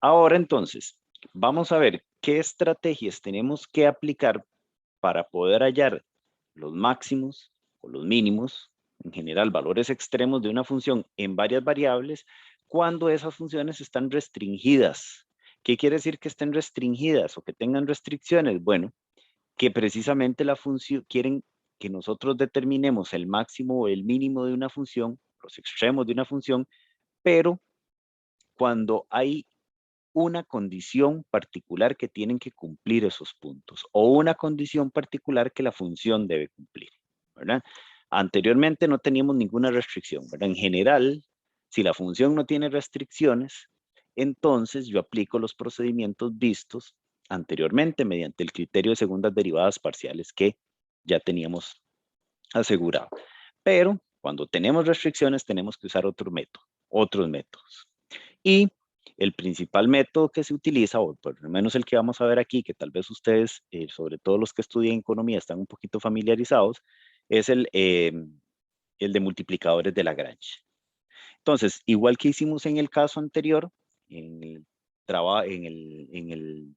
Ahora entonces, vamos a ver qué estrategias tenemos que aplicar para poder hallar los máximos o los mínimos, en general valores extremos de una función en varias variables, cuando esas funciones están restringidas. ¿Qué quiere decir que estén restringidas o que tengan restricciones? Bueno, que precisamente la función quieren que nosotros determinemos el máximo o el mínimo de una función, los extremos de una función, pero cuando hay una condición particular que tienen que cumplir esos puntos o una condición particular que la función debe cumplir, ¿verdad? Anteriormente no teníamos ninguna restricción, ¿verdad? En general, si la función no tiene restricciones, entonces yo aplico los procedimientos vistos anteriormente mediante el criterio de segundas derivadas parciales que ya teníamos asegurado. Pero cuando tenemos restricciones tenemos que usar otro método, otros métodos. Y el principal método que se utiliza, o por lo menos el que vamos a ver aquí, que tal vez ustedes, sobre todo los que estudian economía, están un poquito familiarizados, es el de multiplicadores de Lagrange. Entonces, igual que hicimos en el caso anterior, en el,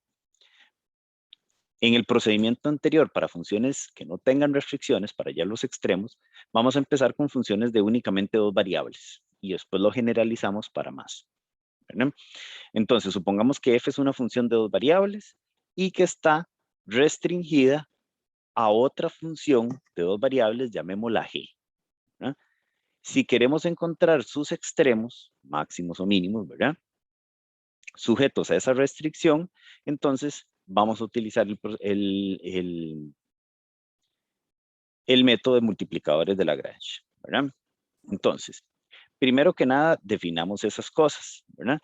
en el procedimiento anterior para funciones que no tengan restricciones, para hallar los extremos, vamos a empezar con funciones de únicamente dos variables y después lo generalizamos para más, ¿verdad? Entonces, supongamos que f es una función de dos variables y que está restringida a otra función de dos variables, llamémosla g, ¿verdad? Si queremos encontrar sus extremos, máximos o mínimos, ¿verdad? Sujetos a esa restricción, entonces vamos a utilizar el método de multiplicadores de Lagrange, ¿verdad? Entonces, primero que nada, definamos esas cosas, ¿verdad?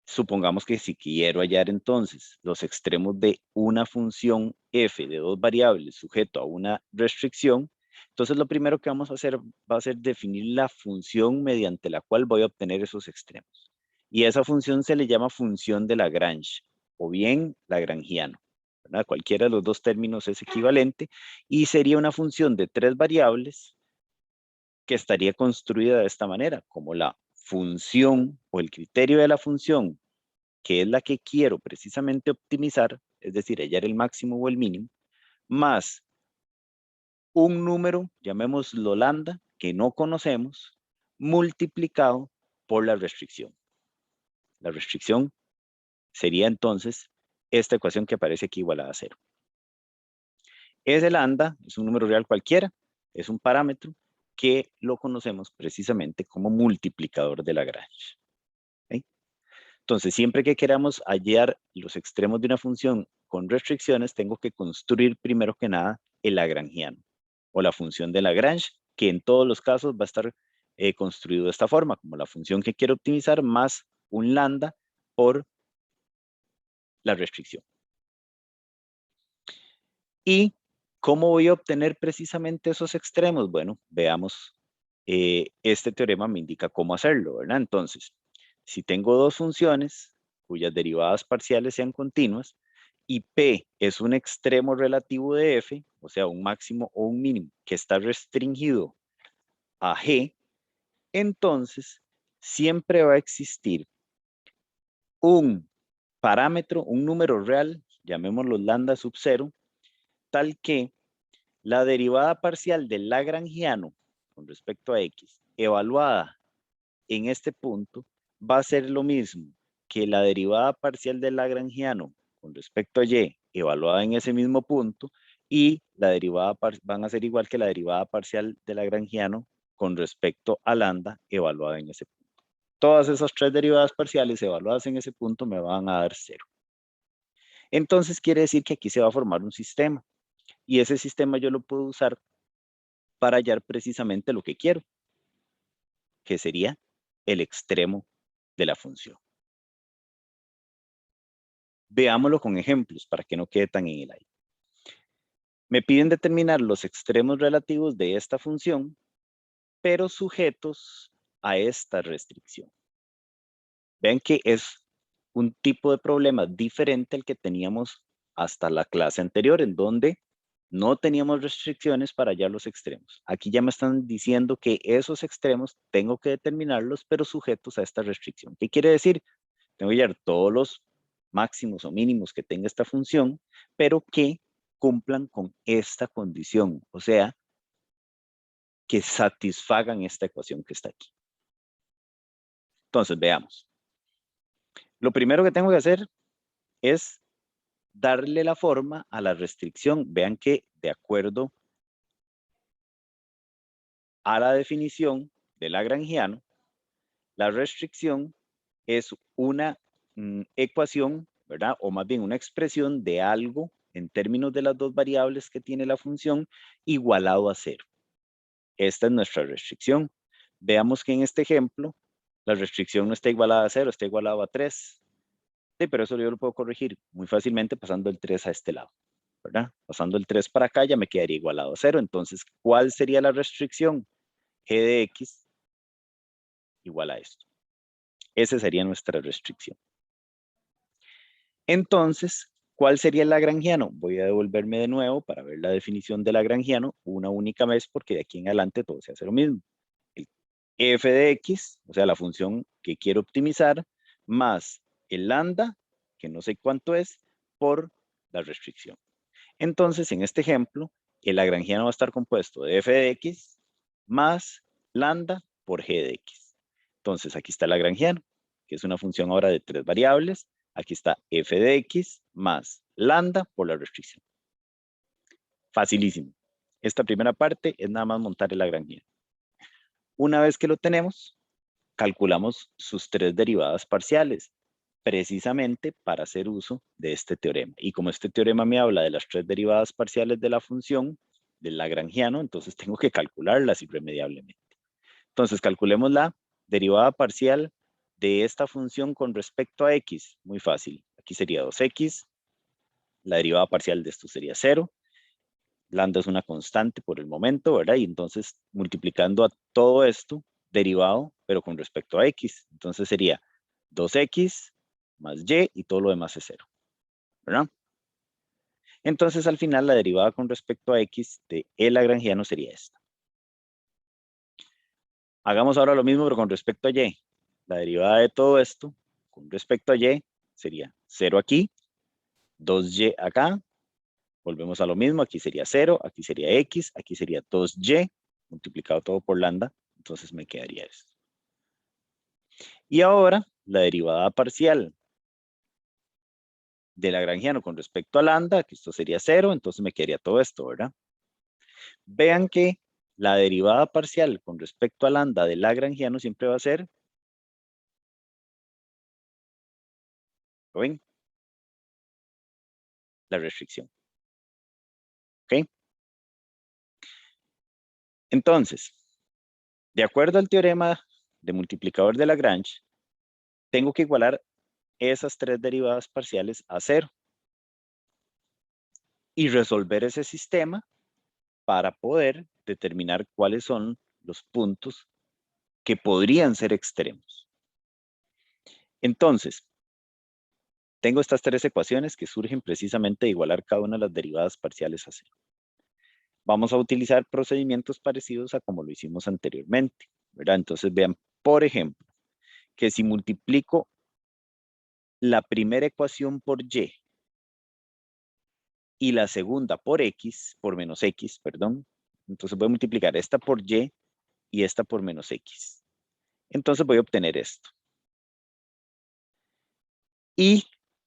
Supongamos que si quiero hallar entonces los extremos de una función f de dos variables sujeto a una restricción, entonces lo primero que vamos a hacer va a ser definir la función mediante la cual voy a obtener esos extremos. Y esa función se le llama función de Lagrange o bien lagrangiano, ¿verdad? Cualquiera de los dos términos es equivalente y sería una función de tres variables que estaría construida de esta manera, como la función o el criterio de la función que es la que quiero precisamente optimizar, es decir, hallar el máximo o el mínimo, más un número, llamémoslo lambda, que no conocemos, multiplicado por la restricción. La restricción sería entonces esta ecuación que aparece aquí igualada a cero. Ese lambda es un número real cualquiera, es un parámetro que lo conocemos precisamente como multiplicador de Lagrange. ¿Okay? Entonces, siempre que queramos hallar los extremos de una función con restricciones, tengo que construir primero que nada el lagrangiano o la función de Lagrange, que en todos los casos va a estar construido de esta forma, como la función que quiero optimizar más un lambda por la restricción. ¿Y cómo voy a obtener precisamente esos extremos? Bueno, veamos, este teorema me indica cómo hacerlo, ¿verdad? Entonces, si tengo dos funciones cuyas derivadas parciales sean continuas y P es un extremo relativo de F, o sea, un máximo o un mínimo que está restringido a G, entonces siempre va a existir un parámetro, un número real, llamémoslo lambda sub 0, tal que la derivada parcial del lagrangiano con respecto a X evaluada en este punto va a ser lo mismo que la derivada parcial del lagrangiano con respecto a Y evaluada en ese mismo punto y la derivada van a ser igual que la derivada parcial del lagrangiano con respecto a lambda evaluada en ese punto. Todas esas tres derivadas parciales evaluadas en ese punto me van a dar cero. Entonces quiere decir que aquí se va a formar un sistema y ese sistema yo lo puedo usar para hallar precisamente lo que quiero, que sería el extremo de la función. Veámoslo con ejemplos para que no quede tan en el aire. Me piden determinar los extremos relativos de esta función, pero sujetos a esta restricción. Vean que es un tipo de problema diferente al que teníamos hasta la clase anterior, en donde no teníamos restricciones para hallar los extremos. Aquí ya me están diciendo que esos extremos tengo que determinarlos, pero sujetos a esta restricción. ¿Qué quiere decir? Tengo que hallar todos los máximos o mínimos que tenga esta función, pero que cumplan con esta condición, o sea, que satisfagan esta ecuación que está aquí. Entonces, veamos. Lo primero que tengo que hacer es darle la forma a la restricción. Vean que de acuerdo a la definición de Lagrangiano, la restricción es una ecuación, ¿verdad? O más bien una expresión de algo en términos de las dos variables que tiene la función igualado a cero. Esta es nuestra restricción. Veamos que en este ejemplo la restricción no está igualada a 0, está igualada a 3. Sí, pero eso yo lo puedo corregir muy fácilmente pasando el 3 a este lado, ¿verdad? Pasando el 3 para acá ya me quedaría igualado a 0. Entonces, ¿cuál sería la restricción? G de X igual a esto. Esa sería nuestra restricción. Entonces, ¿cuál sería el lagrangiano? Voy a devolverme de nuevo para ver la definición de lagrangiano una única vez porque de aquí en adelante todo se hace lo mismo. El f de x, o sea, la función que quiero optimizar, más el lambda, que no sé cuánto es, por la restricción. Entonces, en este ejemplo, el lagrangiano va a estar compuesto de f de x más lambda por g de x. Entonces, aquí está el lagrangiano, que es una función ahora de 3 variables. Aquí está f de x más lambda por la restricción. Facilísimo. Esta primera parte es nada más montar el lagrangiano. Una vez que lo tenemos, calculamos sus 3 derivadas parciales, precisamente para hacer uso de este teorema. Y como este teorema me habla de las 3 derivadas parciales de la función del lagrangiano, entonces tengo que calcularlas irremediablemente. Entonces, calculemos la derivada parcial de esta función con respecto a x. Muy fácil. Aquí sería 2x. La derivada parcial de esto sería 0. Lambda es una constante por el momento, ¿verdad? Y entonces, multiplicando a todo esto, derivado, pero con respecto a x. Entonces sería 2x más y y todo lo demás es 0, ¿verdad? Entonces, al final, la derivada con respecto a x de el lagrangiano sería esta. Hagamos ahora lo mismo, pero con respecto a y. La derivada de todo esto con respecto a y sería 0 aquí, 2y acá. Volvemos a lo mismo, aquí sería 0, aquí sería x, aquí sería 2y, multiplicado todo por lambda, entonces me quedaría esto. Y ahora, la derivada parcial de lagrangiano con respecto a lambda, que esto sería 0, entonces me quedaría todo esto, ¿verdad? Vean que la derivada parcial con respecto a lambda de lagrangiano siempre va a ser, ¿lo ven? La restricción. ¿Ok? Entonces, de acuerdo al teorema de multiplicador de Lagrange, tengo que igualar esas 3 derivadas parciales a 0 y resolver ese sistema para poder determinar cuáles son los puntos que podrían ser extremos. Entonces, tengo estas 3 ecuaciones que surgen precisamente de igualar cada una de las derivadas parciales a 0. Vamos a utilizar procedimientos parecidos a como lo hicimos anteriormente, ¿verdad? Entonces vean, por ejemplo, que si multiplico la primera ecuación por y la segunda por menos x, perdón, entonces voy a multiplicar esta por y esta por menos x. Entonces voy a obtener esto. Y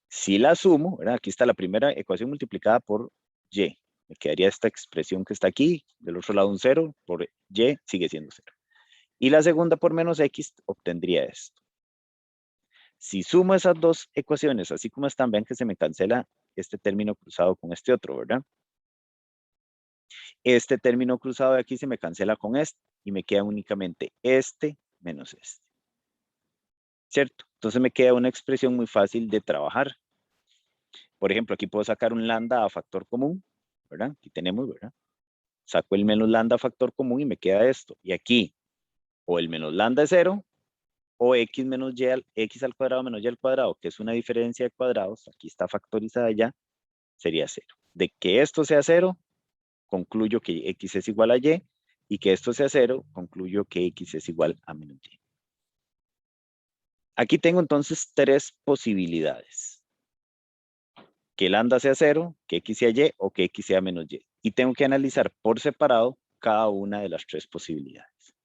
si la sumo, ¿verdad? Aquí está la primera ecuación multiplicada por y. Me quedaría esta expresión que está aquí, del otro lado un 0, por y sigue siendo 0. Y la segunda por menos x obtendría esto. Si sumo esas dos ecuaciones, así como están, vean que se me cancela este término cruzado con este otro, ¿verdad? Este término cruzado de aquí se me cancela con este y me queda únicamente este menos este. ¿Cierto? Entonces me queda una expresión muy fácil de trabajar. Por ejemplo, aquí puedo sacar un lambda a factor común, ¿verdad? Aquí tenemos, ¿verdad? Saco el menos lambda a factor común y me queda esto. Y aquí, o el menos lambda es 0, o x menos y, x al cuadrado menos y al cuadrado, que es una diferencia de cuadrados, aquí está factorizada ya, sería 0. De que esto sea 0, concluyo que x es igual a y que esto sea 0, concluyo que x es igual a menos y. Aquí tengo entonces tres posibilidades. Que lambda sea 0, que x sea y o que x sea menos y. Y tengo que analizar por separado cada una de las tres posibilidades.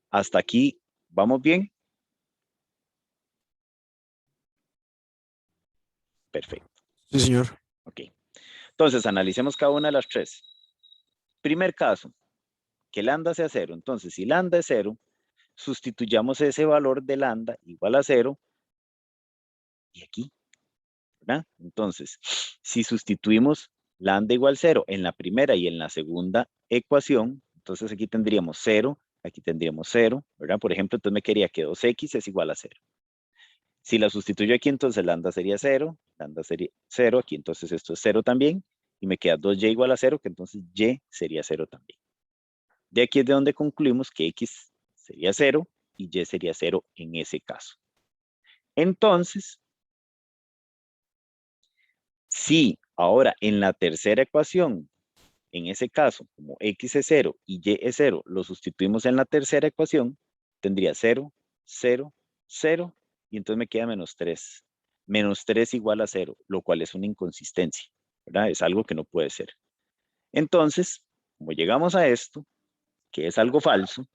Hasta aquí, ¿vamos bien? Perfecto. Sí, señor. Ok. Entonces, analicemos cada una de las tres. Primer caso, que lambda sea 0. Entonces, si lambda es 0, sustituyamos ese valor de lambda igual a 0 y aquí, ¿verdad? Entonces, si sustituimos lambda igual a 0 en la primera y en la segunda ecuación, entonces aquí tendríamos 0, aquí tendríamos 0, ¿verdad? Por ejemplo, entonces me quedaría que 2x es igual a 0. Si la sustituyo aquí, entonces lambda sería 0, lambda sería 0, aquí entonces esto es 0 también, y me queda 2y igual a 0, que entonces y sería 0 también. De aquí es de donde concluimos que x sería 0 y y sería 0 en ese caso. Entonces, si ahora en la tercera ecuación, en ese caso, como x es 0 y y es 0, lo sustituimos en la tercera ecuación, tendría 0, 0, 0, y entonces me queda menos 3. Menos 3 igual a 0, lo cual es una inconsistencia, ¿verdad? Es algo que no puede ser. Entonces, como llegamos a esto, que es algo falso,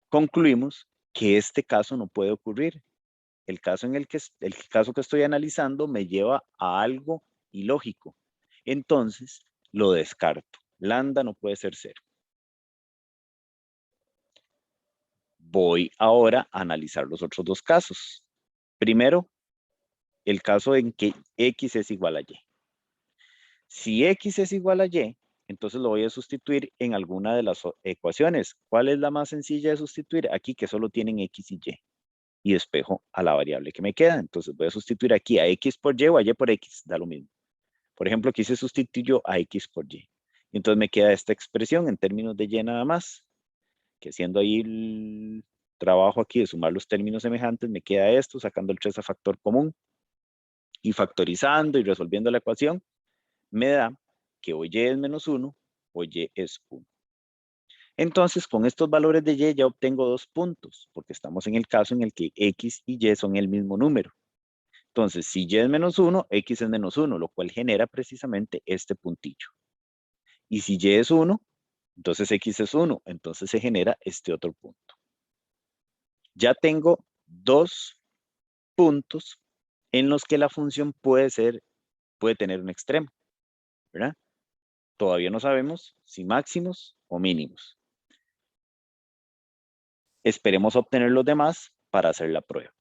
concluimos que este caso no puede ocurrir. El caso que estoy analizando me lleva a algo ilógico. Entonces, lo descarto. Lambda no puede ser 0. Voy ahora a analizar los otros dos casos. Primero, el caso en que x es igual a y. Si x es igual a y, entonces lo voy a sustituir en alguna de las ecuaciones. ¿Cuál es la más sencilla de sustituir? Aquí que solo tienen x y y. Y despejo a la variable que me queda. Entonces voy a sustituir aquí a x por y o a y por x, da lo mismo. Por ejemplo, aquí se sustituyó a x por y. Entonces me queda esta expresión en términos de y nada más, que haciendo ahí el trabajo aquí de sumar los términos semejantes, me queda esto, sacando el 3 a factor común y factorizando y resolviendo la ecuación, me da que o y es menos 1 o y es 1. Entonces, con estos valores de y ya obtengo 2 puntos, porque estamos en el caso en el que x y y son el mismo número. Entonces, si y es menos 1, x es menos 1, lo cual genera precisamente este puntillo. Y si y es 1, entonces x es 1, entonces se genera este otro punto. Ya tengo dos puntos en los que la función puede tener un extremo, ¿verdad? Todavía no sabemos si máximos o mínimos. Esperemos obtener los demás para hacer la prueba.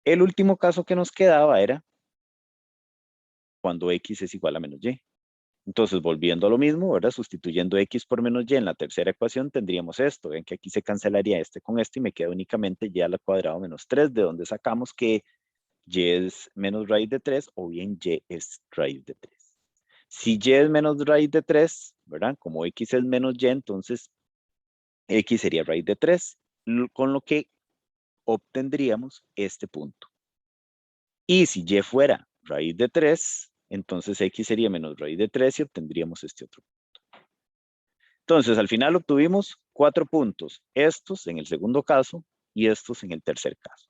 El último caso que nos quedaba era cuando x es igual a menos y. Entonces, volviendo a lo mismo, ¿verdad? Sustituyendo x por menos y en la tercera ecuación, tendríamos esto. Ven que aquí se cancelaría este con este y me queda únicamente y al cuadrado menos 3, de donde sacamos que y es menos raíz de 3 o bien y es raíz de 3. Si y es menos raíz de 3, ¿verdad? Como x es menos y, entonces x sería raíz de 3, con lo que obtendríamos este punto. Y si y fuera raíz de 3, entonces x sería menos raíz de 3 y obtendríamos este otro punto. Entonces, al final obtuvimos 4 puntos, estos en el segundo caso y estos en el tercer caso.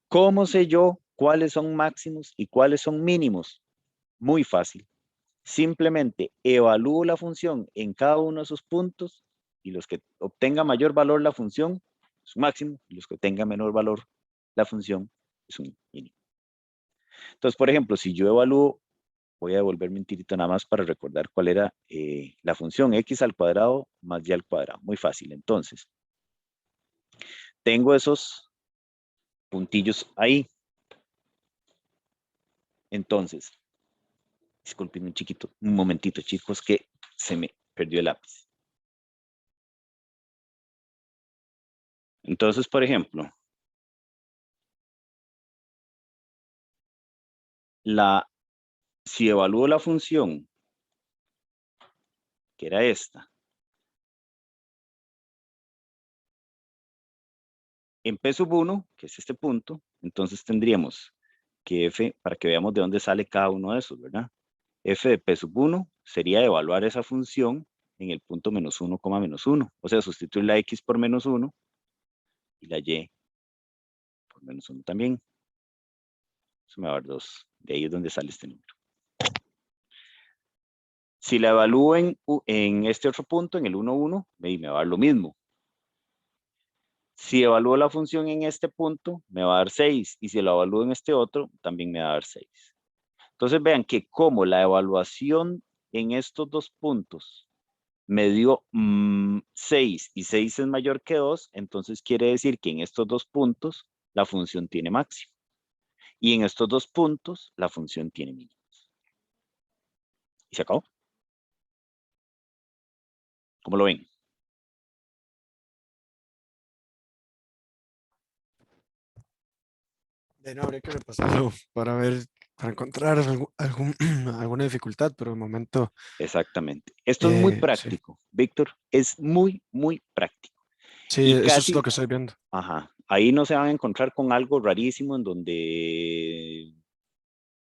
¿Cómo sé yo cuáles son máximos y cuáles son mínimos? Muy fácil. Simplemente evalúo la función en cada uno de esos puntos y los que obtenga mayor valor la función es un máximo y los que tenga menor valor la función es un mínimo. Entonces, por ejemplo, si yo evalúo, voy a devolverme un tirito nada más para recordar cuál era la función x al cuadrado más y al cuadrado. Muy fácil. Entonces, tengo esos puntillos ahí. Entonces, disculpen un momentito, chicos, que se me perdió el lápiz. Entonces, por ejemplo, si evalúo la función, que era esta, en P sub 1, que es este punto, entonces tendríamos que f, para que veamos de dónde sale cada uno de esos, ¿verdad? F de P sub 1 sería evaluar esa función en el punto menos 1, menos 1. O sea, sustituir la X por menos 1 y la Y por menos 1 también. Eso me va a dar 2. De ahí es donde sale este número. Si la evalúo en este otro punto, en el 1, 1, me va a dar lo mismo. Si evalúo la función en este punto, me va a dar 6. Y si la evalúo en este otro, también me va a dar 6. Entonces vean que como la evaluación en estos dos puntos me dio 6 y 6 es mayor que 2, entonces quiere decir que en estos dos puntos la función tiene máximo. Y en estos dos puntos la función tiene mínimo. Y se acabó. ¿Cómo lo ven? De no, habría que repasarlo para ver, para encontrar alguna dificultad, pero de momento, Exactamente. Esto es muy sí. práctico, Víctor. Es muy, muy práctico. Sí, Y eso es lo casi, que estoy viendo. ajá, ahí no se van a encontrar con algo rarísimo en donde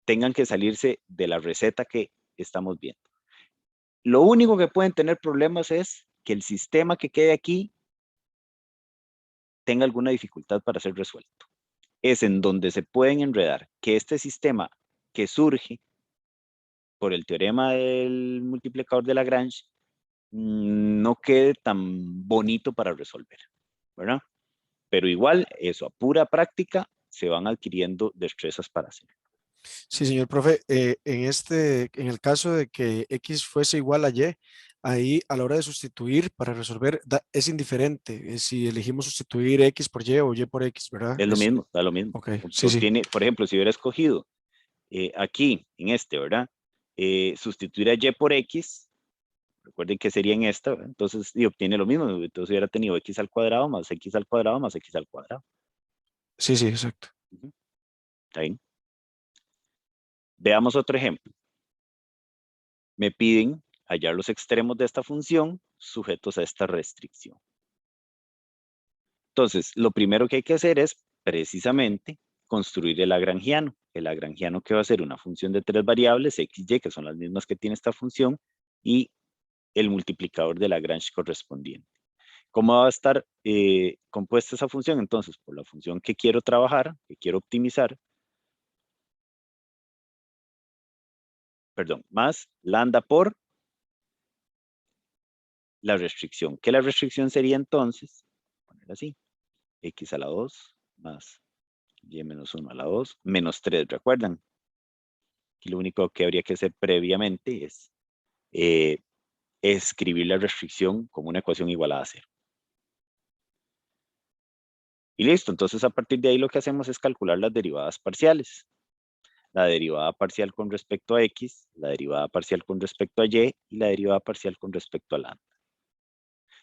tengan que salirse de la receta que estamos viendo. Lo único que pueden tener problemas es que el sistema que quede aquí tenga alguna dificultad para ser resuelto. Es en donde se pueden enredar que este sistema que surge por el teorema del multiplicador de Lagrange no quede tan bonito para resolver, ¿verdad? Pero igual, eso a pura práctica se van adquiriendo destrezas para hacerlo. Sí, señor profe, en el caso de que X fuese igual a Y, ahí a la hora de sustituir para resolver es indiferente si elegimos sustituir X por Y o Y por X, ¿verdad? Es lo mismo, da lo mismo. Ok, sí, sí, Obtiene, por ejemplo, si hubiera escogido aquí, en este, ¿verdad? Sustituir a Y por X, recuerden que sería en esta, ¿verdad? Entonces, y obtiene lo mismo. Entonces hubiera tenido X al cuadrado más X al cuadrado más X al cuadrado. sí, sí, exacto. ¿Está bien? Veamos otro ejemplo. Me piden hallar los extremos de esta función sujetos a esta restricción. Entonces, lo primero que hay que hacer es precisamente construir el lagrangiano. El lagrangiano que va a ser una función de tres variables, x, y, que son las mismas que tiene esta función, y el multiplicador de Lagrange correspondiente. ¿Cómo va a estar compuesta esa función? Entonces, por la función que quiero trabajar, que quiero optimizar, perdón, más lambda por la restricción. ¿Qué la restricción sería entonces? Poner así, x a la 2 más y menos 1 a la 2 menos 3, ¿recuerdan? Y lo único que habría que hacer previamente es escribir la restricción como una ecuación igualada a 0. Y listo, entonces a partir de ahí lo que hacemos es calcular las derivadas parciales. La derivada parcial con respecto a x, la derivada parcial con respecto a y la derivada parcial con respecto a lambda.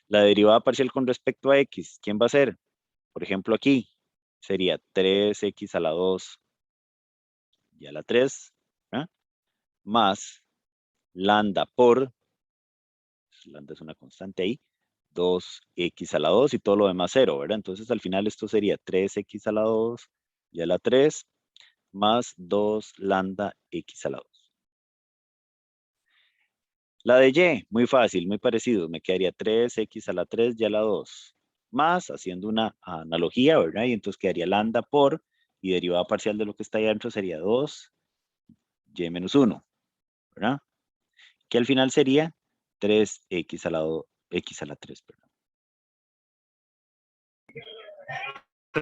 La derivada parcial con respecto a x, ¿quién va a ser? Por ejemplo aquí sería 3x a la 2 y a la 3, ¿eh? Más lambda por, lambda es una constante ahí, 2x a la 2 y todo lo demás 0, ¿verdad? Entonces al final esto sería 3x a la 2 y a la 3 más 2 lambda x a la 2. La de y, muy fácil, muy parecido. Me quedaría 3x a la 3 y a la 2. Más, haciendo una analogía, ¿verdad? Y entonces quedaría lambda por, y derivada parcial de lo que está ahí adentro sería 2 y menos 1, ¿verdad? Que al final sería 3x a la 2, x a la 3, perdón.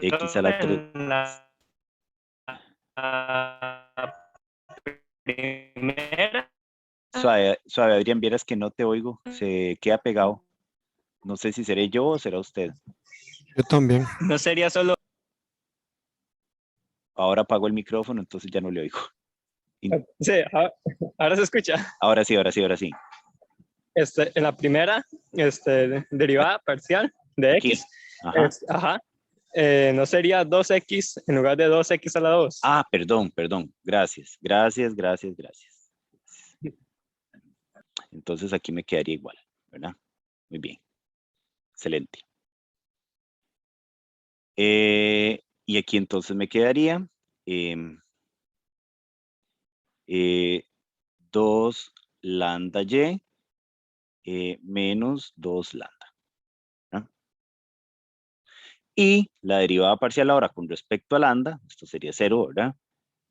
X a la 3. Primera. Suave, suave, Adrián, vieras que no te oigo, se queda pegado. No sé si seré yo o será usted. Yo también. No sería solo. Ahora apago el micrófono, entonces ya no le oigo. Sí, ahora se escucha. Ahora sí, ahora sí, ahora sí. En la primera derivada parcial de Aquí. x, Ajá. no sería 2x en lugar de 2x a la 2. Ah, perdón, perdón. Gracias, gracias, gracias, gracias. Entonces aquí me quedaría igual, ¿verdad? Muy bien. Excelente. Y aquí entonces me quedaría 2 lambda y menos 2 lambda. ¿No? Y la derivada parcial ahora con respecto a lambda, esto sería 0, ¿verdad?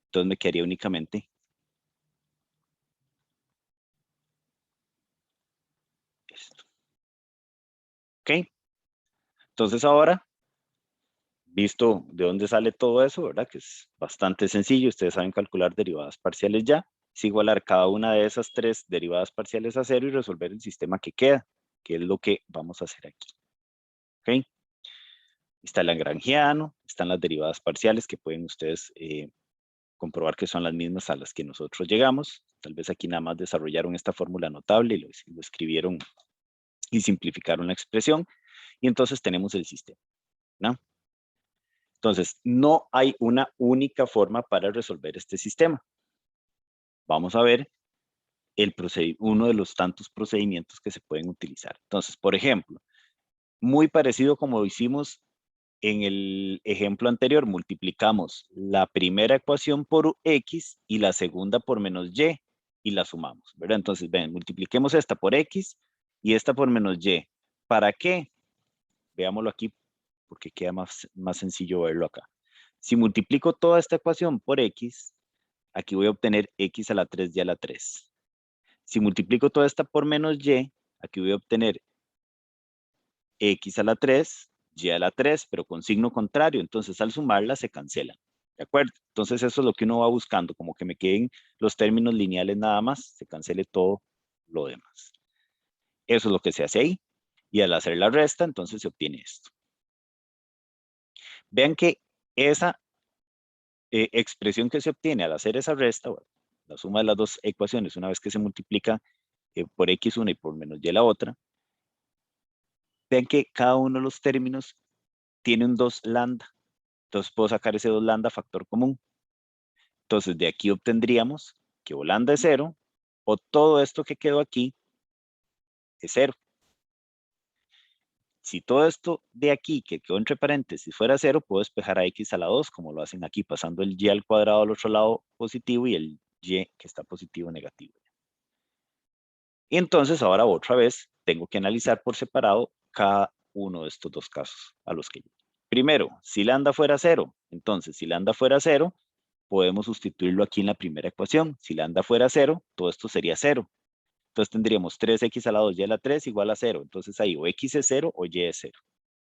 Entonces me quedaría únicamente esto. ¿Ok? Entonces ahora, visto de dónde sale todo eso, ¿verdad? Que es bastante sencillo, ustedes saben calcular derivadas parciales ya, es igualar cada una de esas 3 derivadas parciales a 0 y resolver el sistema que queda, que es lo que vamos a hacer aquí. ¿Ok? Está el lagrangiano, están las derivadas parciales que pueden ustedes comprobar que son las mismas a las que nosotros llegamos. Tal vez aquí nada más desarrollaron esta fórmula notable y lo escribieron y simplificaron la expresión. Y entonces tenemos el sistema, ¿no? Entonces, no hay una única forma para resolver este sistema. Vamos a ver uno de los tantos procedimientos que se pueden utilizar. Entonces, por ejemplo, muy parecido como lo hicimos en el ejemplo anterior, multiplicamos la primera ecuación por x y la segunda por menos y la sumamos, ¿verdad? Entonces, ven, multipliquemos esta por x y esta por menos y. ¿Para qué? Veámoslo aquí porque queda más sencillo verlo acá. Si multiplico toda esta ecuación por x, aquí voy a obtener x a la 3 y a la 3. Si multiplico toda esta por menos y, aquí voy a obtener x a la 3, y a la 3, pero con signo contrario. Entonces, al sumarla se cancelan. ¿De acuerdo? Entonces, eso es lo que uno va buscando, como que me queden los términos lineales nada más, se cancele todo lo demás. Eso es lo que se hace ahí. Y al hacer la resta, entonces se obtiene esto. Vean que esa expresión que se obtiene al hacer esa resta, bueno, la suma de las dos ecuaciones, una vez que se multiplica por x una y por menos y la otra, vean que cada uno de los términos tiene un 2 lambda. Entonces puedo sacar ese 2 lambda factor común. Entonces de aquí obtendríamos que o lambda es 0 o todo esto que quedó aquí es 0. Si todo esto de aquí que quedó entre paréntesis fuera 0, puedo despejar a x a la 2 como lo hacen aquí, pasando el y al cuadrado al otro lado positivo y el y que está positivo negativo. Y entonces ahora otra vez tengo que analizar por separado cada uno de estos dos casos a los que llegué. Primero, si lambda fuera 0, entonces si lambda fuera 0, podemos sustituirlo aquí en la primera ecuación. Si lambda fuera 0, todo esto sería 0. Entonces tendríamos 3x a la 2 y a la 3 igual a 0. Entonces ahí o x es 0 o y es 0.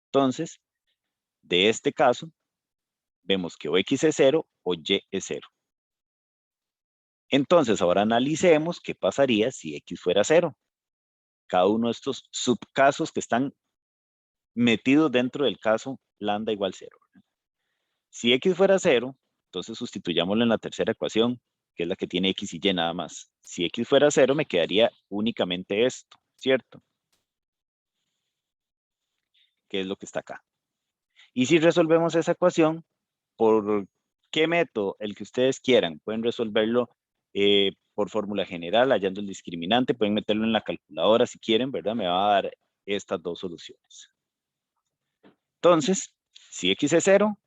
Entonces, de este caso, vemos que o x es 0 o y es 0. Entonces, ahora analicemos qué pasaría si x fuera 0. Cada uno de estos subcasos que están metidos dentro del caso lambda igual 0. Si x fuera 0, entonces sustituyámoslo en la tercera ecuación, que es la que tiene x y y nada más. Si x fuera 0, me quedaría únicamente esto, ¿cierto? Que es lo que está acá. Y si resolvemos esa ecuación, ¿por qué método? El que ustedes quieran. Pueden resolverlo por fórmula general, hallando el discriminante. Pueden meterlo en la calculadora si quieren, ¿verdad? Me va a dar estas dos soluciones. Entonces, si x es 0,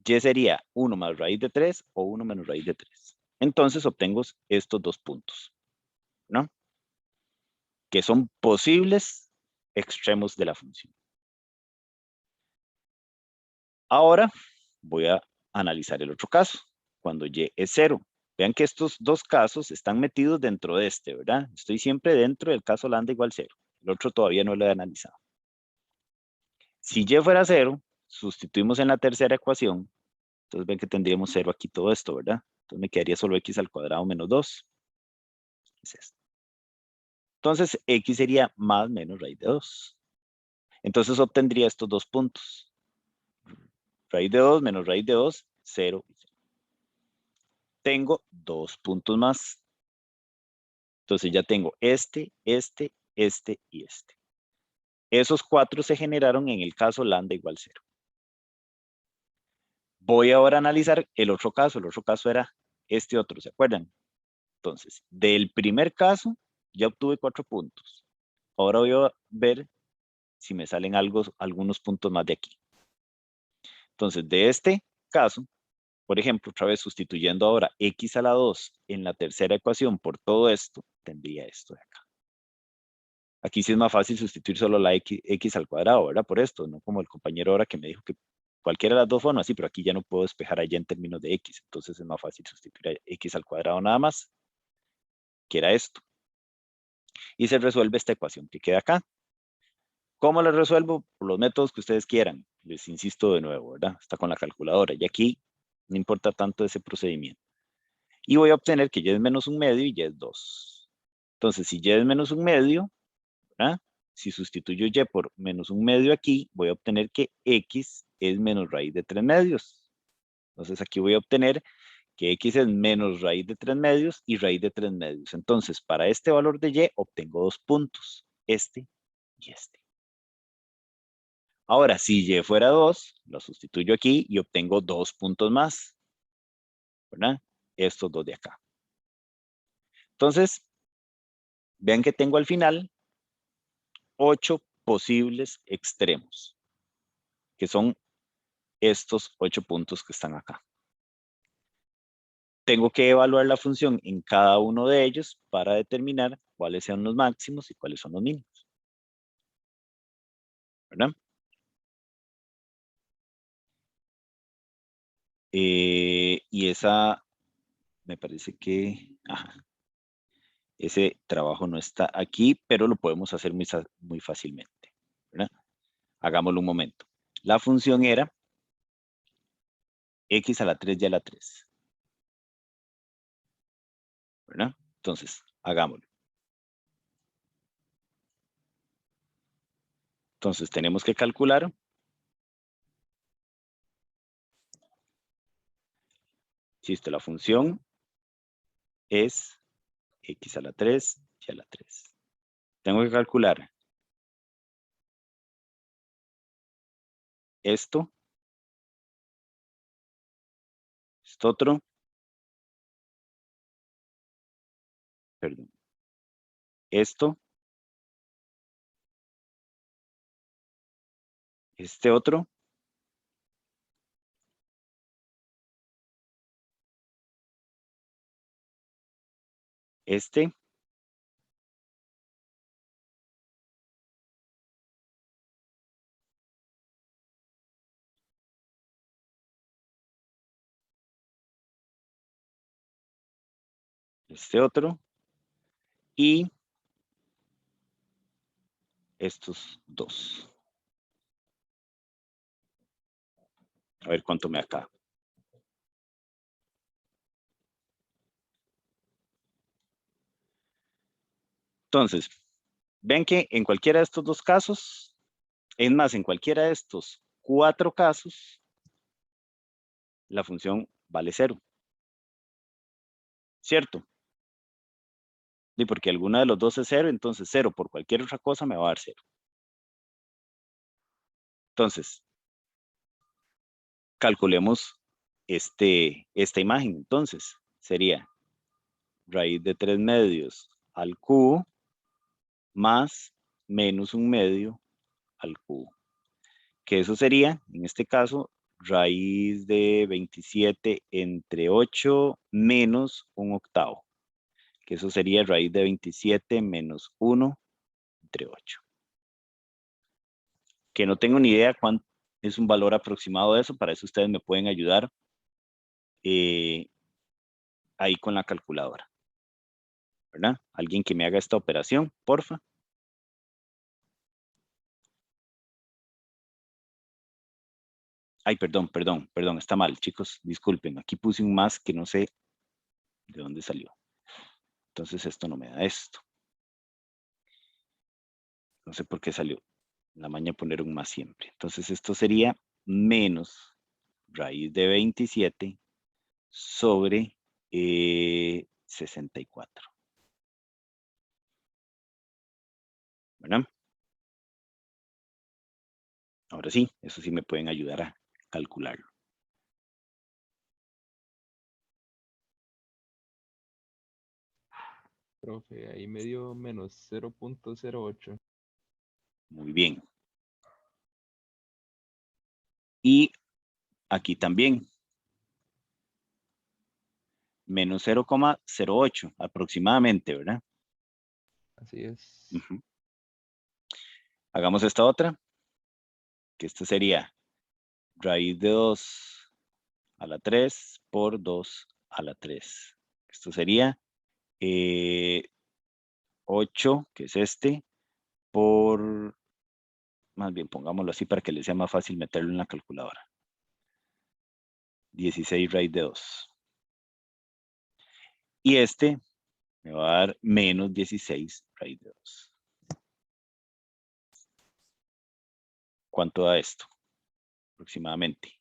y sería 1 más raíz de 3 o 1 menos raíz de 3. Entonces obtengo estos dos puntos, ¿no? Que son posibles extremos de la función. Ahora voy a analizar el otro caso, cuando y es 0. Vean que estos dos casos están metidos dentro de este, ¿verdad? Estoy siempre dentro del caso lambda igual 0. El otro todavía no lo he analizado. Si y fuera 0, sustituimos en la tercera ecuación. Entonces ven que tendríamos 0 aquí todo esto, ¿verdad? Entonces me quedaría solo x al cuadrado menos 2. Es esto. Entonces x sería más menos raíz de 2. Entonces obtendría estos dos puntos. Raíz de 2 menos raíz de 2, 0. Tengo dos puntos más. Entonces ya tengo este y este. Esos cuatro se generaron en el caso lambda igual 0. Voy ahora a analizar el otro caso. El otro caso era este otro, ¿se acuerdan? Entonces, del primer caso ya obtuve 4 puntos. Ahora voy a ver si me salen algunos puntos más de aquí. Entonces, de este caso, por ejemplo, otra vez sustituyendo ahora x a la 2 en la tercera ecuación por todo esto, tendría esto de acá. Aquí sí es más fácil sustituir solo la x al cuadrado, ¿verdad? Por esto, no como el compañero ahora que me dijo que cualquiera de las dos formas, sí, pero aquí ya no puedo despejar allá en términos de x, entonces es más fácil sustituir a x al cuadrado nada más, que era esto. Y se resuelve esta ecuación que queda acá. ¿Cómo la resuelvo? Por los métodos que ustedes quieran. Les insisto de nuevo, ¿verdad? Está con la calculadora. Y aquí no importa tanto ese procedimiento. Y voy a obtener que y es menos 1/2 y y es 2. Entonces, si y es menos 1/2, ¿verdad? Si sustituyo y por menos 1/2 aquí, voy a obtener que x es menos raíz de 3/2. Entonces, aquí voy a obtener que x es menos raíz de 3/2 y raíz de 3/2. Entonces, para este valor de y, obtengo 2 puntos, este y este. Ahora, si y fuera 2, lo sustituyo aquí y obtengo 2 puntos más, ¿verdad? Estos dos de acá. Entonces, vean que tengo al final 8 posibles extremos, que son estos 8 puntos que están acá. Tengo que evaluar la función en cada uno de ellos para determinar cuáles sean los máximos y cuáles son los mínimos, ¿verdad? Y esa, me parece que, ese trabajo no está aquí, pero lo podemos hacer muy fácilmente, ¿verdad? Hagámoslo un momento. La función era x a la 3 y a la 3, ¿verdad? Entonces, hagámoslo. Entonces, tenemos que calcular si la función es x a la 3 y a la 3. Tengo que calcular esto otro, perdón, esto, este otro, este, este otro y estos dos. A ver cuánto me acaba. Entonces, ven que en cualquiera de estos dos casos, es más, en cualquiera de estos 4 casos, la función vale 0. ¿Cierto? Y porque alguna de los dos es 0, entonces 0 por cualquier otra cosa me va a dar 0. Entonces, calculemos esta imagen. Entonces, sería raíz de 3/2 al cubo más menos 1/2 al cubo. Que eso sería, en este caso, raíz de 27 entre 8 menos 1/8. Que eso sería raíz de 27 menos 1 entre 8. Que no tengo ni idea cuánto es un valor aproximado de eso, para eso ustedes me pueden ayudar ahí con la calculadora, ¿verdad? Alguien que me haga esta operación, porfa. Ay, perdón, está mal, chicos, disculpen, aquí puse un más que no sé de dónde salió. Entonces esto no me da esto. No sé por qué salió la maña poner un más siempre. Entonces esto sería menos raíz de 27 sobre 64. ¿Verdad? Ahora sí, eso sí me pueden ayudar a calcularlo. Profe, ahí me dio menos 0.08. Muy bien. Y aquí también. Menos 0,08 aproximadamente, ¿verdad? Así es. Uh-huh. Hagamos esta otra, que esto sería raíz de 2 a la 3 por 2 a la 3. Esto sería 8, que es este, por, más bien pongámoslo así para que les sea más fácil meterlo en la calculadora. 16 raíz de 2. Y este me va a dar menos 16 raíz de 2. ¿Cuánto da esto? Aproximadamente.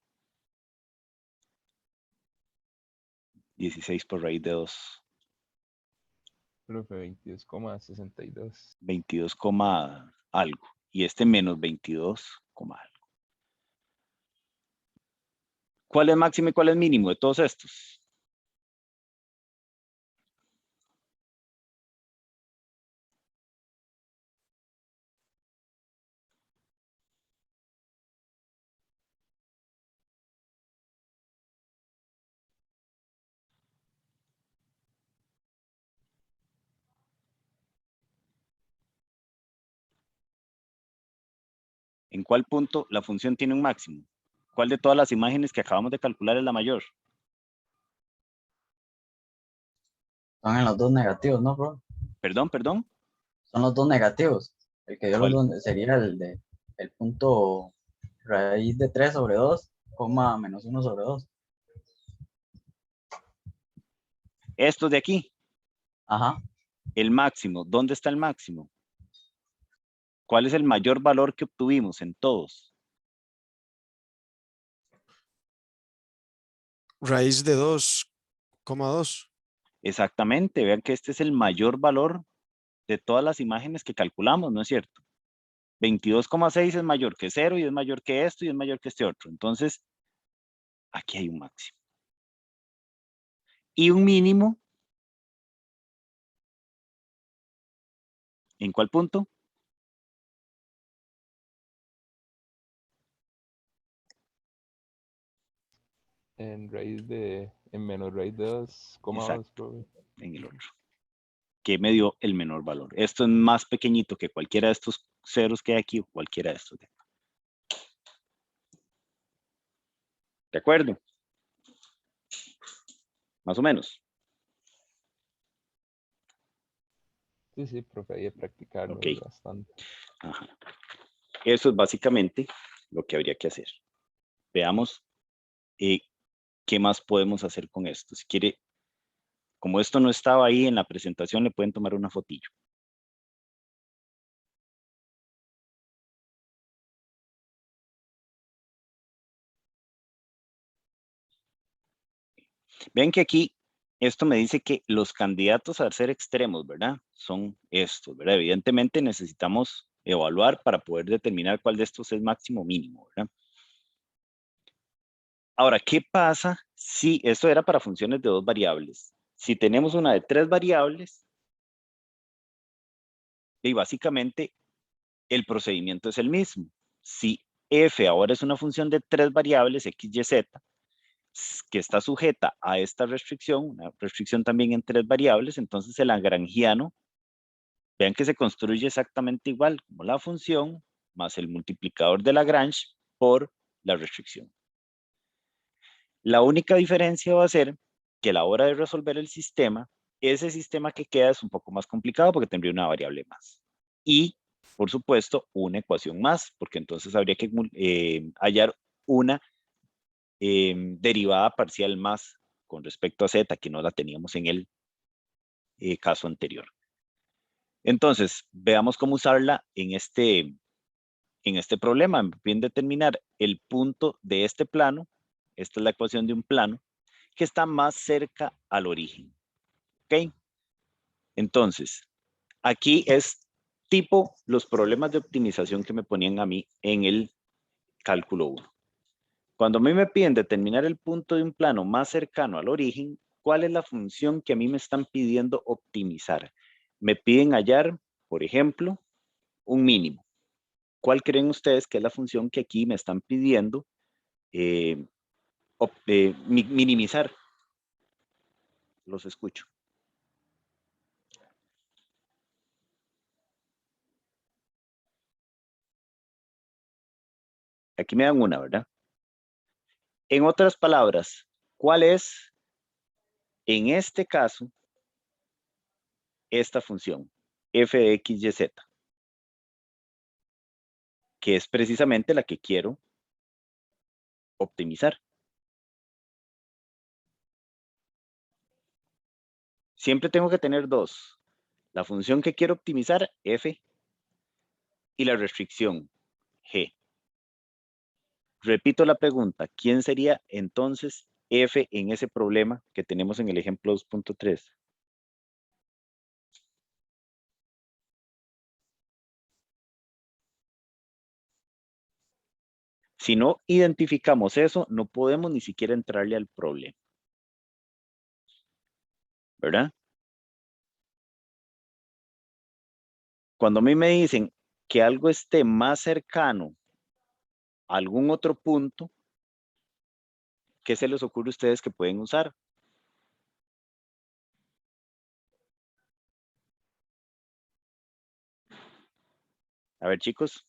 16 por raíz de 2. Profe, 22,62. 22, algo. Y este menos 22, algo. ¿Cuál es máximo y cuál es mínimo de todos estos? ¿En cuál punto la función tiene un máximo? ¿Cuál de todas las imágenes que acabamos de calcular es la mayor? Son en los dos negativos, ¿no, bro? Perdón. Son los dos negativos. El que dio los ¿Cuál? dos sería el punto raíz de 3 sobre 2, coma menos 1 sobre 2. Estos de aquí. Ajá. El máximo. ¿Dónde está el máximo? ¿Cuál es el mayor valor que obtuvimos en todos? Raíz de 2,2. Exactamente. Vean que este es el mayor valor de todas las imágenes que calculamos, ¿no es cierto? 22,6 es mayor que 0 y es mayor que esto y es mayor que este otro. Entonces, aquí hay un máximo. Y un mínimo. ¿En cuál punto? En menos raíz de 2,2, Exacto, profe. en el otro. Que me dio el menor valor. Esto es más pequeñito que cualquiera de estos ceros que hay aquí o cualquiera de estos de acá. ¿De acuerdo? Más o menos. Sí, profe, hay que practicarlo Ok. bastante. Ajá. Eso es básicamente lo que habría que hacer. Veamos qué más podemos hacer con esto. Si quiere, como esto no estaba ahí en la presentación, le pueden tomar una fotillo. Ven que aquí esto me dice que los candidatos a ser extremos, ¿verdad? Son estos, ¿verdad? Evidentemente necesitamos evaluar para poder determinar cuál de estos es máximo o mínimo, ¿verdad? Ahora, ¿qué pasa si esto era para funciones de 2 variables? Si tenemos una de 3 variables, y básicamente el procedimiento es el mismo. Si f ahora es una función de 3 variables, x, y, z, que está sujeta a esta restricción, una restricción también en 3 variables, entonces el lagrangiano, vean que se construye exactamente igual, como la función más el multiplicador de Lagrange por la restricción. La única diferencia va a ser que a la hora de resolver el sistema, ese sistema que queda es un poco más complicado porque tendría una variable más. Y, por supuesto, una ecuación más, porque entonces habría que hallar una derivada parcial más con respecto a z, que no la teníamos en el caso anterior. Entonces, veamos cómo usarla en este problema. Bien determinar el punto de este plano. Esta es la ecuación de un plano que está más cerca al origen. ¿Ok? Entonces, aquí es tipo los problemas de optimización que me ponían a mí en el cálculo 1. Cuando a mí me piden determinar el punto de un plano más cercano al origen, ¿cuál es la función que a mí me están pidiendo optimizar? Me piden hallar, por ejemplo, un mínimo. ¿Cuál creen ustedes que es la función que aquí me están pidiendo minimizar? Los escucho. aquí me dan una, ¿verdad? En otras palabras, ¿cuál es, en este caso, esta función? F de X, Y, Z. Que es precisamente la que quiero optimizar. Siempre tengo que tener dos. La función que quiero optimizar, F, y la restricción, G. Repito la pregunta, ¿quién sería entonces F en ese problema que tenemos en el ejemplo 2.3? Si no identificamos eso, no podemos ni siquiera entrarle al problema. ¿Verdad? Cuando a mí me dicen que algo esté más cercano a algún otro punto, ¿qué se les ocurre a ustedes que pueden usar? A ver, chicos.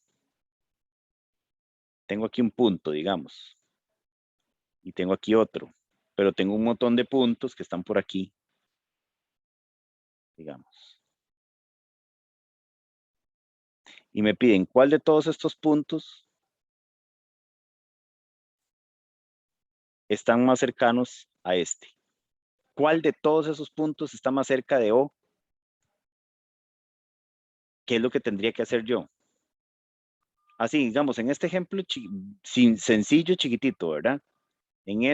Tengo aquí un punto, digamos. Y tengo aquí otro. Pero tengo un montón de puntos que están por aquí. Digamos. Y me piden, ¿cuál de todos estos puntos están más cercanos a este? ¿Cuál de todos esos puntos está más cerca de O? ¿Qué es lo que tendría que hacer yo? Así, digamos, en este ejemplo sencillo, chiquitito, ¿verdad? En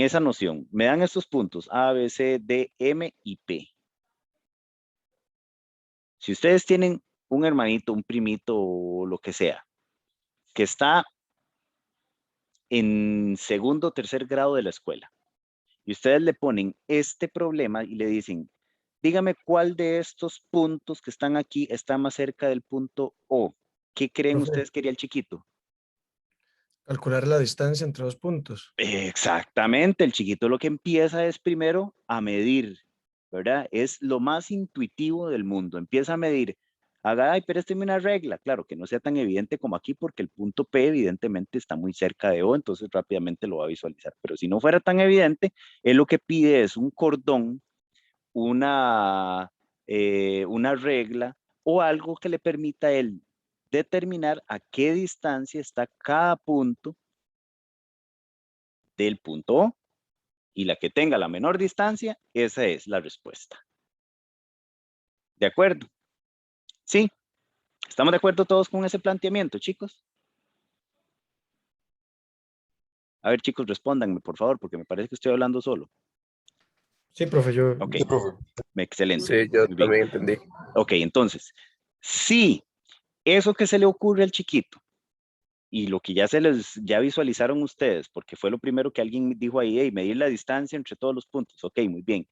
esa noción, me dan estos puntos A, B, C, D, M y P. Si ustedes tienen un hermanito, un primito o lo que sea, que está en segundo o tercer grado de la escuela, y ustedes le ponen este problema y le dicen, dígame cuál de estos puntos que están aquí está más cerca del punto O. ¿Qué creen Profe, ustedes que haría el chiquito? calcular la distancia entre dos puntos. Exactamente, el chiquito lo que empieza es primero a medir, ¿verdad? Es lo más intuitivo del mundo. Empieza a medir. Haga, ay, pero una regla. Claro, que no sea tan evidente como aquí porque el punto P evidentemente está muy cerca de O, entonces rápidamente lo va a visualizar. Pero si no fuera tan evidente, él lo que pide es un cordón, una regla o algo que le permita a él determinar a qué distancia está cada punto del punto O. Y la que tenga la menor distancia, esa es la respuesta. ¿De acuerdo? Sí. ¿Estamos de acuerdo todos con ese planteamiento, chicos? A ver, chicos, respóndanme, por favor, porque me parece que estoy hablando solo. Sí, profe, yo. Ok, Sí, profe. excelente. Sí, yo Muy bien. también entendí. Ok, entonces, sí, eso que se le ocurre al chiquito y lo que ya visualizaron ustedes, porque fue lo primero que alguien dijo ahí, hey, medir la distancia entre todos los puntos. Ok, muy bien.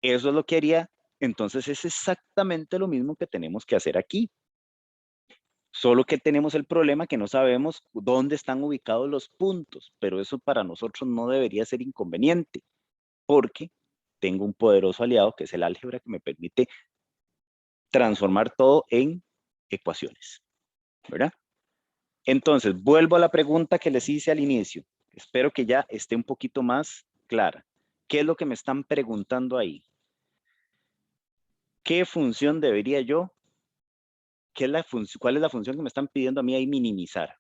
Eso es lo que haría. Entonces es exactamente lo mismo que tenemos que hacer aquí. Solo que tenemos el problema que no sabemos dónde están ubicados los puntos, pero eso para nosotros no debería ser inconveniente, porque tengo un poderoso aliado que es el álgebra que me permite transformar todo en ecuaciones, ¿verdad? Entonces, vuelvo a la pregunta que les hice al inicio. Espero que ya esté un poquito más clara. ¿Qué es lo que me están preguntando ahí? ¿Qué función debería yo? ¿Cuál es la función que me están pidiendo a mí ahí minimizar?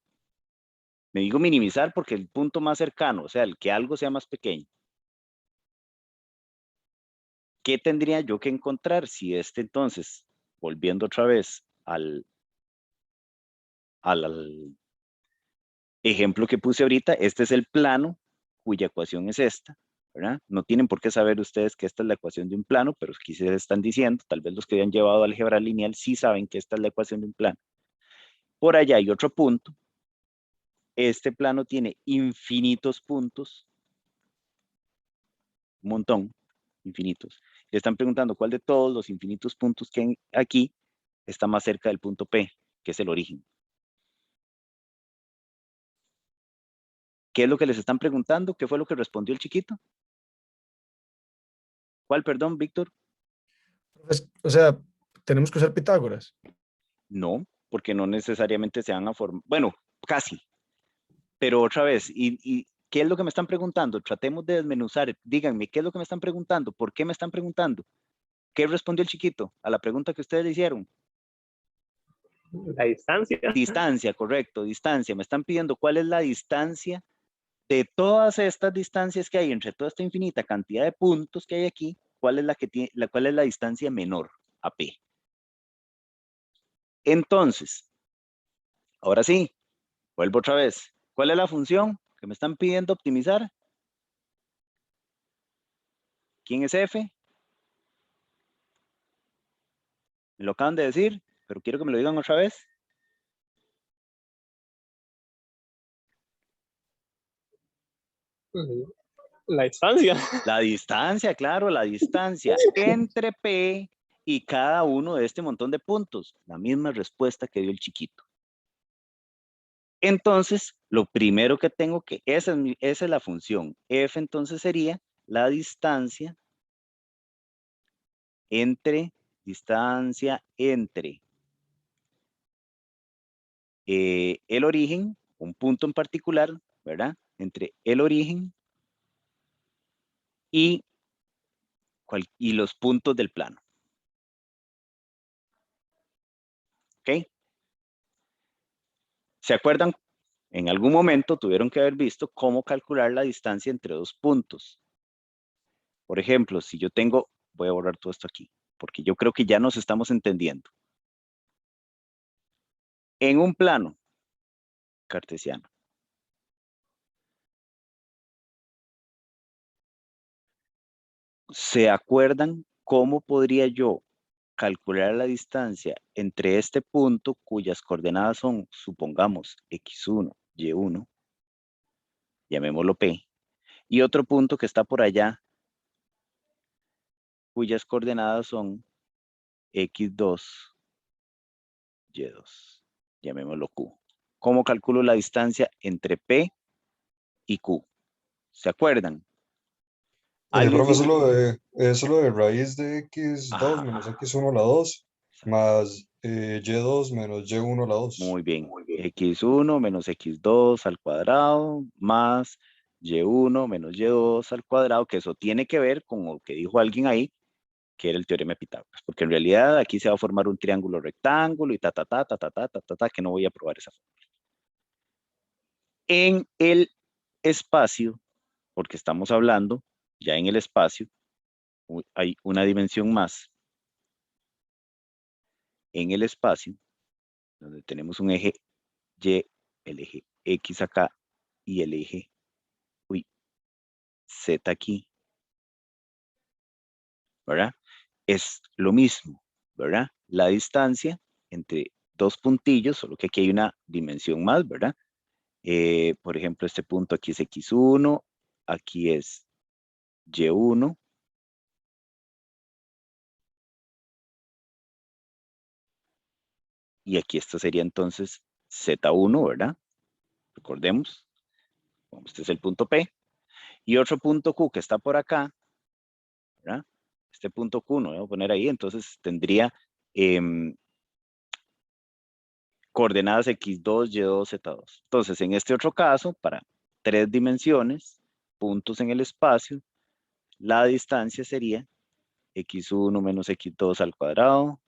Me digo minimizar porque el punto más cercano, o sea, el que algo sea más pequeño. ¿Qué tendría yo que encontrar si entonces, volviendo otra vez al ejemplo que puse ahorita, este es el plano cuya ecuación es esta, ¿verdad? No tienen por qué saber ustedes que esta es la ecuación de un plano, pero aquí se están diciendo, tal vez los que hayan llevado álgebra lineal sí saben que esta es la ecuación de un plano. Por allá hay otro punto. Este plano tiene infinitos puntos, un montón, infinitos. Le están preguntando cuál de todos los infinitos puntos que hay aquí está más cerca del punto P, que es el origen. ¿Qué es lo que les están preguntando? ¿Qué fue lo que respondió el chiquito? ¿Cuál, perdón, Víctor? O sea, tenemos que usar Pitágoras. No, porque no necesariamente se van a formar, bueno, casi, pero otra vez, ¿y qué es lo que me están preguntando? Tratemos de desmenuzar, díganme, ¿qué es lo que me están preguntando? ¿Por qué me están preguntando? ¿Qué respondió el chiquito a la pregunta que ustedes le hicieron? La distancia. Distancia, correcto, distancia. Me están pidiendo cuál es la distancia de todas estas distancias que hay entre toda esta infinita cantidad de puntos que hay aquí, cuál es cuál es la distancia menor a P. Entonces, ahora sí, vuelvo otra vez. ¿Cuál es la función que me están pidiendo optimizar? ¿Quién es F? Me lo acaban de decir, pero quiero que me lo digan otra vez. La distancia. La distancia, claro, la distancia entre P y cada uno de este montón de puntos. La misma respuesta que dio el chiquito. Entonces, lo primero que tengo que, esa es la función. F entonces sería la distancia entre el origen, un punto en particular, ¿verdad? Entre el origen y los puntos del plano. ¿Ok? ¿Se acuerdan? En algún momento tuvieron que haber visto cómo calcular la distancia entre dos puntos. Por ejemplo, si yo tengo, voy a borrar todo esto aquí, porque yo creo que ya nos estamos entendiendo. En un plano cartesiano, ¿se acuerdan cómo podría yo calcular la distancia entre este punto cuyas coordenadas son, supongamos, x1, y1, llamémoslo P, y otro punto que está por allá, cuyas coordenadas son x2, y2, llamémoslo Q? ¿Cómo calculo la distancia entre P y Q? ¿Se acuerdan? ¿Alguien Profe, sí? eso lo de raíz de x2 menos Ajá, x1 a la 2 más y2 menos y1 a la 2. muy bien. X1 menos x2 al cuadrado más y1 menos y2 al cuadrado, que eso tiene que ver con lo que dijo alguien ahí, que era el teorema de Pitágoras, porque en realidad aquí se va a formar un triángulo rectángulo y que no voy a probar esa forma. En el espacio, porque estamos hablando ya en el espacio, hay una dimensión más. En el espacio, donde tenemos un eje Y, el eje X acá y el eje Z aquí, ¿verdad? Es lo mismo, ¿verdad? La distancia entre dos puntillos, solo que aquí hay una dimensión más, ¿verdad? Por ejemplo, este punto aquí es X1, aquí es Y1. Y aquí esto sería entonces Z1, ¿verdad? Recordemos, este es el punto P. Y otro punto Q que está por acá, ¿verdad? Este punto Q, no voy a poner ahí, entonces tendría coordenadas X2, Y2, Z2. Entonces, en este otro caso, para 3 dimensiones, puntos en el espacio, la distancia sería X1 menos X2 al cuadrado,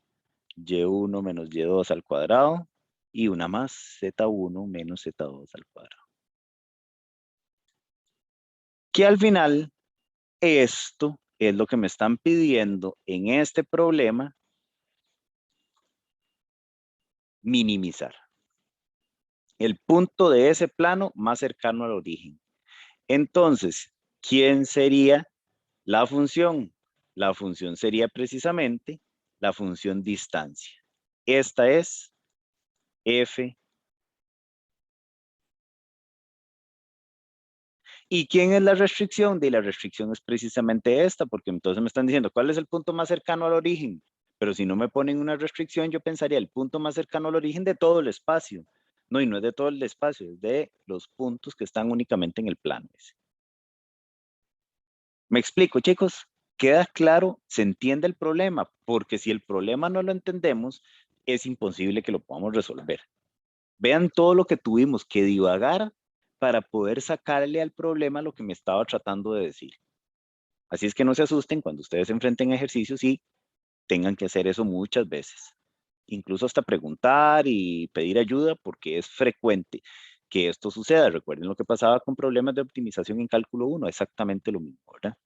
Y1 menos Y2 al cuadrado, y una más, Z1 menos Z2 al cuadrado. Que al final, esto es lo que me están pidiendo en este problema, minimizar. El punto de ese plano más cercano al origen. Entonces, ¿quién sería la función? La función sería precisamente la función distancia. Esta es F. ¿Y quién es la restricción? De la restricción es precisamente esta, porque entonces me están diciendo, ¿cuál es el punto más cercano al origen? Pero si no me ponen una restricción, yo pensaría el punto más cercano al origen de todo el espacio. No, y no es de todo el espacio, es de los puntos que están únicamente en el plano ese. ¿Me explico, chicos? ¿Queda claro? ¿Se entiende el problema? Porque si el problema no lo entendemos, es imposible que lo podamos resolver. Vean todo lo que tuvimos que divagar para poder sacarle al problema lo que me estaba tratando de decir. Así es que no se asusten cuando ustedes se enfrenten a ejercicios y tengan que hacer eso muchas veces. Incluso hasta preguntar y pedir ayuda, porque es frecuente que esto suceda. Recuerden lo que pasaba con problemas de optimización en cálculo 1, exactamente lo mismo, ¿verdad?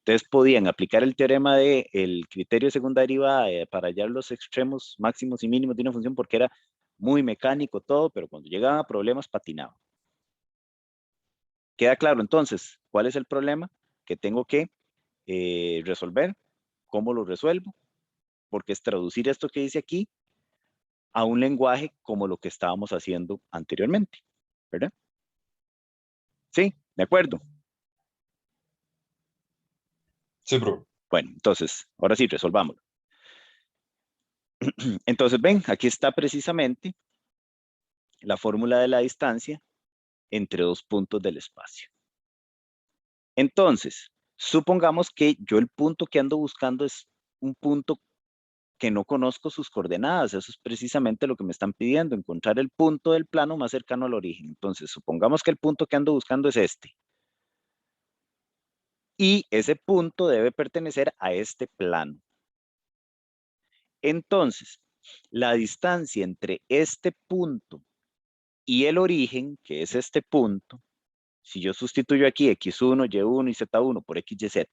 Ustedes podían aplicar el teorema del criterio de segunda derivada para hallar los extremos máximos y mínimos de una función porque era muy mecánico todo, pero cuando llegaban a problemas patinaba. ¿Queda claro entonces cuál es el problema que tengo que resolver? ¿Cómo lo resuelvo? Porque es traducir esto que dice aquí a un lenguaje como lo que estábamos haciendo anteriormente, ¿verdad? Sí, de acuerdo. Sí, profe. Bueno, entonces, ahora sí, resolvámoslo. Entonces, ven, aquí está precisamente la fórmula de la distancia entre dos puntos del espacio. Entonces, supongamos que yo el punto que ando buscando es un punto que no conozco sus coordenadas. Eso es precisamente lo que me están pidiendo, encontrar el punto del plano más cercano al origen. Entonces, supongamos que el punto que ando buscando es este. Y ese punto debe pertenecer a este plano. Entonces, la distancia entre este punto y el origen, que es este punto, si yo sustituyo aquí x1, y1 y z1 por x, y, z,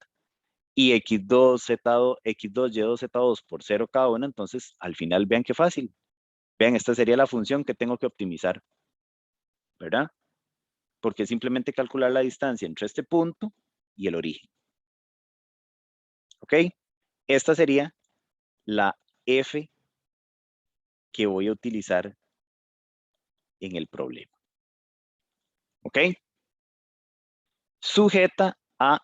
y x2, z2, x2, y2, z2 por 0 cada una, entonces al final vean qué fácil. Vean, esta sería la función que tengo que optimizar, ¿verdad? Porque es simplemente calcular la distancia entre este punto y el origen. ¿Ok? Esta sería la f que voy a utilizar en el problema. ¿Ok? Sujeta a,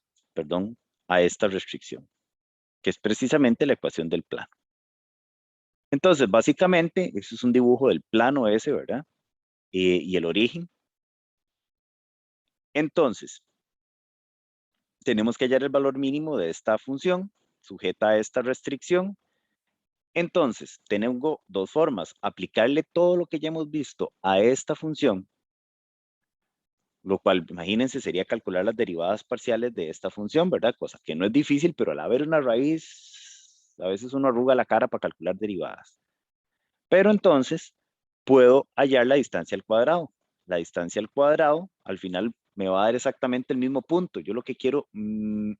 a esta restricción, que es precisamente la ecuación del plano. Entonces, básicamente, eso es un dibujo del plano ese, ¿verdad? Y el origen. Entonces, tenemos que hallar el valor mínimo de esta función, sujeta a esta restricción. Entonces, tengo dos formas. Aplicarle todo lo que ya hemos visto a esta función, lo cual, imagínense, sería calcular las derivadas parciales de esta función, ¿verdad? Cosa que no es difícil, pero al haber una raíz, a veces uno arruga la cara para calcular derivadas. Pero entonces, puedo hallar la distancia al cuadrado. La distancia al cuadrado, al final, me va a dar exactamente el mismo punto. Yo lo que quiero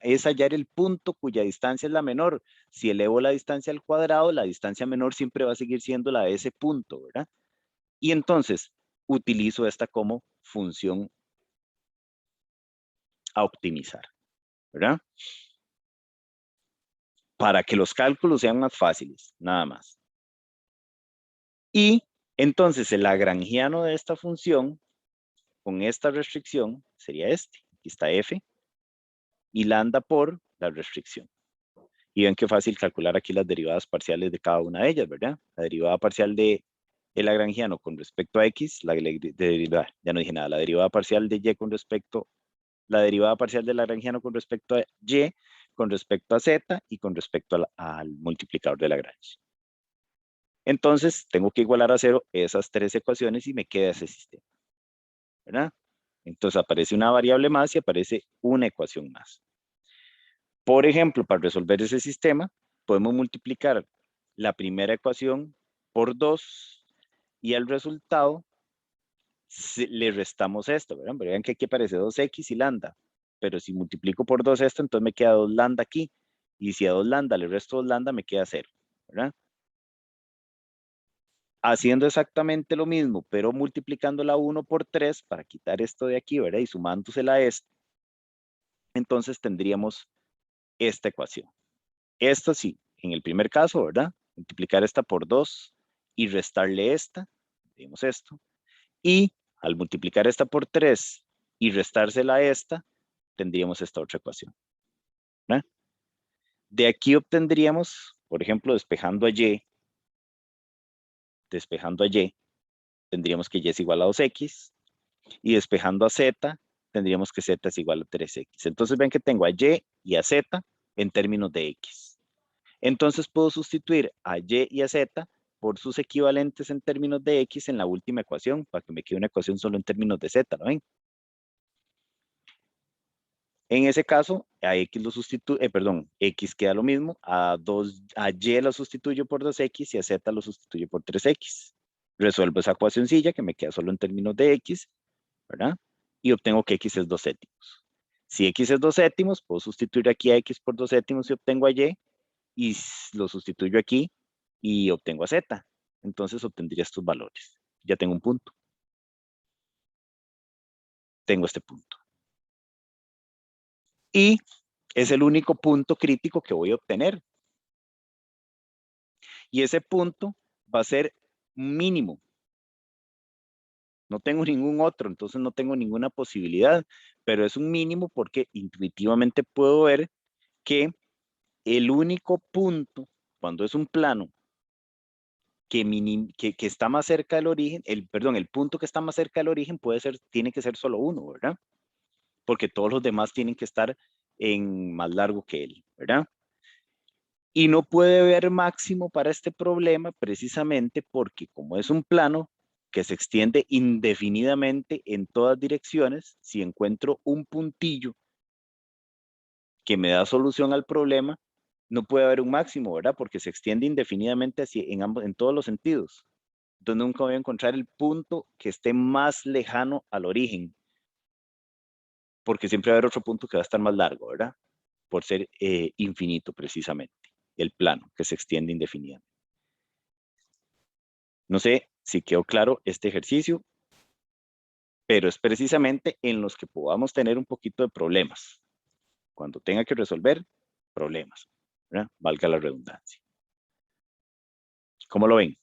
es hallar el punto cuya distancia es la menor. Si elevo la distancia al cuadrado, la distancia menor siempre va a seguir siendo la de ese punto, ¿verdad? Y entonces, utilizo esta como función a optimizar, ¿verdad? Para que los cálculos sean más fáciles, nada más. Y entonces el lagrangiano de esta función, con esta restricción, sería este. Aquí está f y lambda por la restricción. Y ven qué fácil calcular aquí las derivadas parciales de cada una de ellas, ¿verdad? La derivada parcial de el lagrangiano con respecto a x, ya no dije nada, la derivada parcial de y con respecto, la derivada parcial del lagrangiano con respecto a y, con respecto a z y con respecto al multiplicador de Lagrange. Entonces, tengo que igualar a 0 esas tres ecuaciones y me queda ese sistema, ¿verdad? Entonces, aparece una variable más y aparece una ecuación más. Por ejemplo, para resolver ese sistema, podemos multiplicar la primera ecuación por 2 y al resultado le restamos esto, ¿verdad? Pero vean que aquí aparece 2x y lambda. Pero si multiplico por 2 esto, entonces me queda 2 lambda aquí. Y si a 2 lambda le resto 2 lambda, me queda 0, ¿verdad? Haciendo exactamente lo mismo, pero multiplicando la 1 por 3 para quitar esto de aquí, ¿verdad? Y sumándosela a esto, entonces tendríamos esta ecuación. Esta sí, en el primer caso, ¿verdad? Multiplicar esta por 2 y restarle esta, tenemos esto. Y al multiplicar esta por 3 y restársela a esta, tendríamos esta otra ecuación, ¿verdad? De aquí obtendríamos, por ejemplo, despejando a y, tendríamos que y es igual a 2x, y despejando a z, tendríamos que z es igual a 3x. Entonces ven que tengo a y y a z en términos de X. Entonces puedo sustituir a Y y a Z por sus equivalentes en términos de X en la última ecuación, para que me quede una ecuación solo en términos de Z, ¿lo ven? En ese caso, a X lo sustituyo, X queda lo mismo, a Y lo sustituyo por 2X y a Z lo sustituyo por 3X. Resuelvo esa ecuacioncilla que me queda solo en términos de X, ¿verdad? Y obtengo que X es 2 séptimos. Si X es 2 séptimos, puedo sustituir aquí a X por 2 séptimos y obtengo a Y, y lo sustituyo aquí y obtengo a Z. Entonces obtendría estos valores. Ya tengo un punto. Tengo este punto. Y es el único punto crítico que voy a obtener. Y ese punto va a ser mínimo. No tengo ningún otro, entonces no tengo ninguna posibilidad, pero es un mínimo porque intuitivamente puedo ver que el único punto, cuando es un plano, que está más cerca del origen, el punto que está más cerca del origen tiene que ser solo uno, ¿verdad? Porque todos los demás tienen que estar en más largo que él, ¿verdad? Y no puede haber máximo para este problema precisamente porque como es un plano que se extiende indefinidamente en todas direcciones, si encuentro un puntillo que me da solución al problema, no puede haber un máximo, ¿verdad? Porque se extiende indefinidamente así en todos los sentidos. Entonces nunca voy a encontrar el punto que esté más lejano al origen, porque siempre va a haber otro punto que va a estar más largo, ¿verdad? Por ser infinito precisamente, el plano que se extiende indefinidamente. No sé si quedó claro este ejercicio, pero es precisamente en los que podamos tener un poquito de problemas. Cuando tenga que resolver problemas, ¿verdad? Valga la redundancia. ¿Cómo lo ven?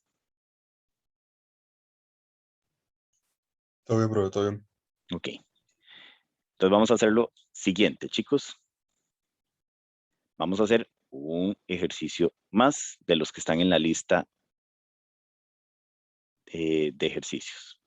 Todo bien, bro, todo bien. Ok. Entonces vamos a hacer lo siguiente, chicos. Vamos a hacer un ejercicio más de los que están en la lista de ejercicios.